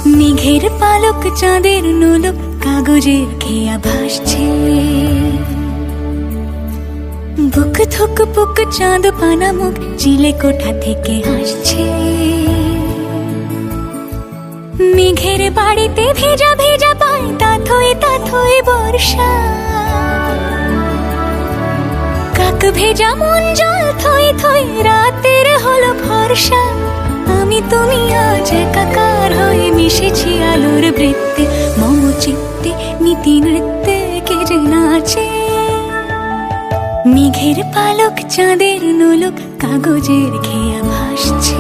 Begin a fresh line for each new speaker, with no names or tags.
মেঘের পালক চাঁদের নোলক কাগজের খেয়া ভাসছে। বুক থুক পুক চাঁদ পানা মুখ চিলে কোঠা থেকে হাসছে। মেঘের বাড়িতে ভেজা ভেজা পায় তাথই বর্ষা। কাক ভেজা মন জল থই থই রাতের হলো ভরসা। আমি তুমি আজ একাকার হয়ে মিশেছি আলোর বৃত্তে। মম চিত্তে নীতি নৃত্যে কে যে নাচে। মেঘের পালক চাঁদের নোলক কাগজের খেয়া ভাসছে।